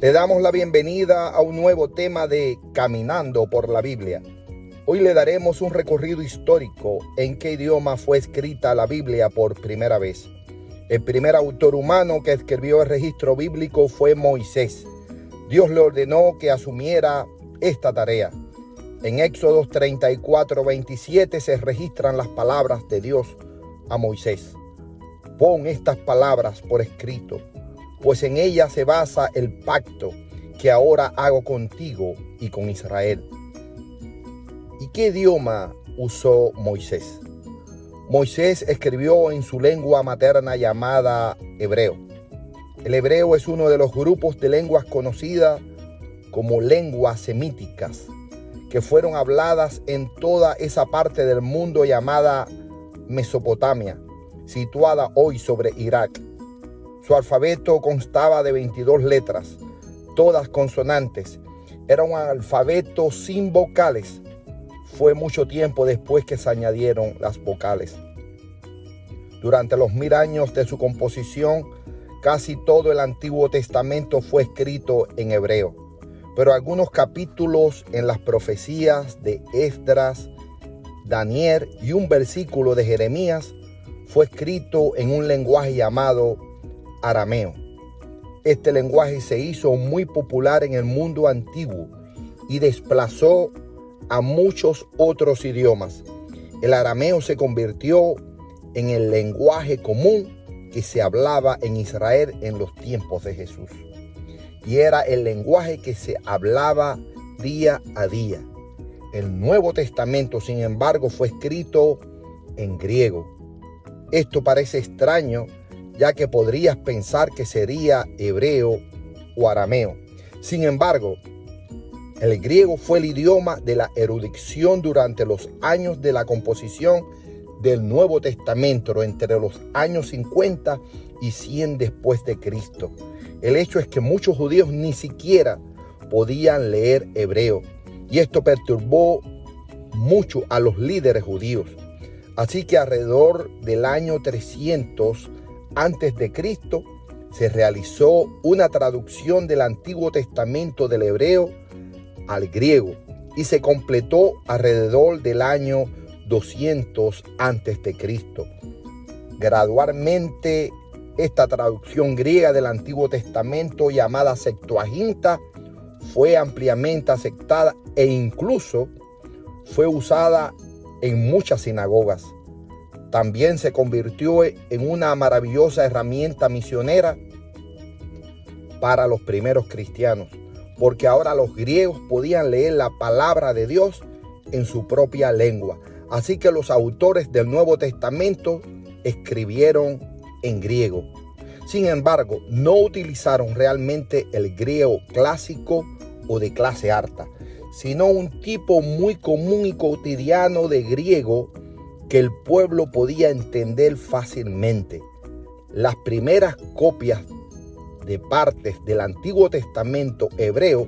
Le damos la bienvenida a un nuevo tema de Caminando por la Biblia. Hoy le daremos un recorrido histórico en qué idioma fue escrita la Biblia por primera vez. El primer autor humano que escribió el registro bíblico fue Moisés. Dios le ordenó que asumiera esta tarea. En Éxodo 34:27 se registran las palabras de Dios a Moisés. Pon estas palabras por escrito, pues en ellas se basa el pacto que ahora hago contigo y con Israel. ¿Y qué idioma usó Moisés? Moisés escribió en su lengua materna llamada hebreo. El hebreo es uno de los grupos de lenguas conocidas como lenguas semíticas, que fueron habladas en toda esa parte del mundo llamada Mesopotamia, situada hoy sobre Irak. Su alfabeto constaba de 22 letras, todas consonantes. Era un alfabeto sin vocales. Fue mucho tiempo después que se añadieron las vocales. Durante los 1000 años de su composición, casi todo el Antiguo Testamento fue escrito en hebreo, pero algunos capítulos en las profecías de Esdras, Daniel y un versículo de Jeremías fue escrito en un lenguaje llamado arameo. Este lenguaje se hizo muy popular en el mundo antiguo y desplazó a muchos otros idiomas. El arameo se convirtió en el lenguaje común que se hablaba en Israel en los tiempos de Jesús. Y era el lenguaje que se hablaba día a día. El Nuevo Testamento, sin embargo, fue escrito en griego. Esto parece extraño, ya que podrías pensar que sería hebreo o arameo. Sin embargo, el griego fue el idioma de la erudición durante los años de la composición del Nuevo Testamento, entre los años 50 y 100 después de Cristo. El hecho es que muchos judíos ni siquiera podían leer hebreo, y esto perturbó mucho a los líderes judíos. Así que alrededor del año 300 antes de Cristo se realizó una traducción del Antiguo Testamento del hebreo al griego y se completó alrededor del año 200 antes de Cristo. Gradualmente, esta traducción griega del Antiguo Testamento, llamada Septuaginta, fue ampliamente aceptada e incluso fue usada en muchas sinagogas. También se convirtió en una maravillosa herramienta misionera para los primeros cristianos, porque ahora los griegos podían leer la palabra de Dios en su propia lengua. Así que los autores del Nuevo Testamento escribieron en griego. Sin embargo, no utilizaron realmente el griego clásico o de clase alta, sino un tipo muy común y cotidiano de griego que el pueblo podía entender fácilmente. Las primeras copias de partes del Antiguo Testamento hebreo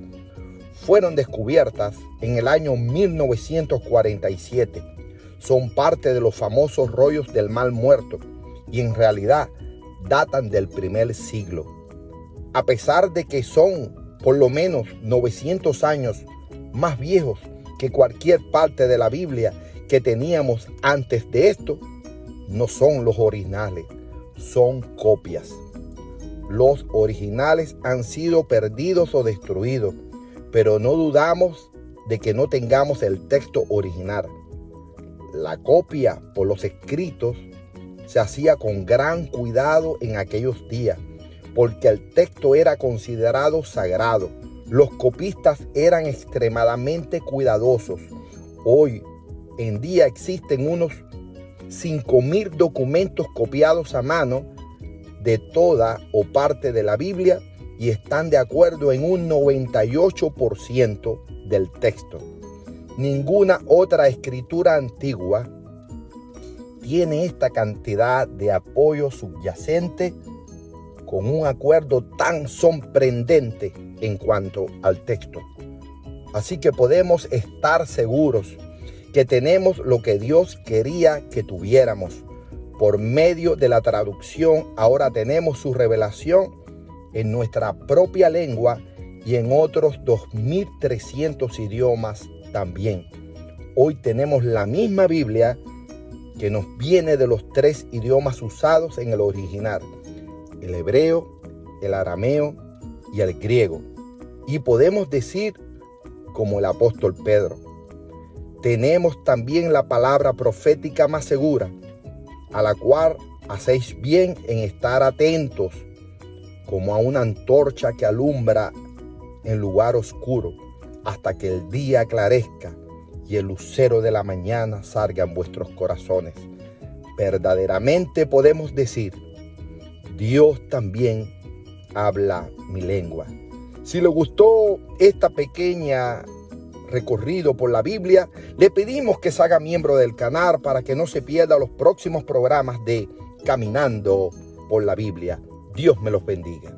fueron descubiertas en el año 1947. Son parte de los famosos rollos del Mar Muerto y en realidad datan del primer siglo. A pesar de que son por lo menos 900 años más viejos que cualquier parte de la Biblia que teníamos antes de esto, no son los originales, son copias. Los originales han sido perdidos o destruidos, pero no dudamos de que no tengamos el texto original. La copia por los escritos se hacía con gran cuidado en aquellos días, porque el texto era considerado sagrado. Los copistas eran extremadamente cuidadosos. Hoy en día existen unos 5,000 documentos copiados a mano de toda o parte de la Biblia y están de acuerdo en un 98% del texto. Ninguna otra escritura antigua tiene esta cantidad de apoyo subyacente con un acuerdo tan sorprendente en cuanto al texto. Así que podemos estar seguros que tenemos lo que Dios quería que tuviéramos. Por medio de la traducción, ahora tenemos su revelación en nuestra propia lengua y en otros 2.300 idiomas también. Hoy tenemos la misma Biblia que nos viene de los 3 idiomas usados en el original: el hebreo, el arameo y el griego. Y podemos decir, como el apóstol Pedro, tenemos también la palabra profética más segura, a la cual hacéis bien en estar atentos, como a una antorcha que alumbra en lugar oscuro, hasta que el día aclarezca y el lucero de la mañana salga en vuestros corazones. Verdaderamente podemos decir, Dios también habla mi lengua. Si le gustó esta pequeña recorrido por la Biblia, le pedimos que se haga miembro del canal para que no se pierda los próximos programas de Caminando por la Biblia. Dios me los bendiga.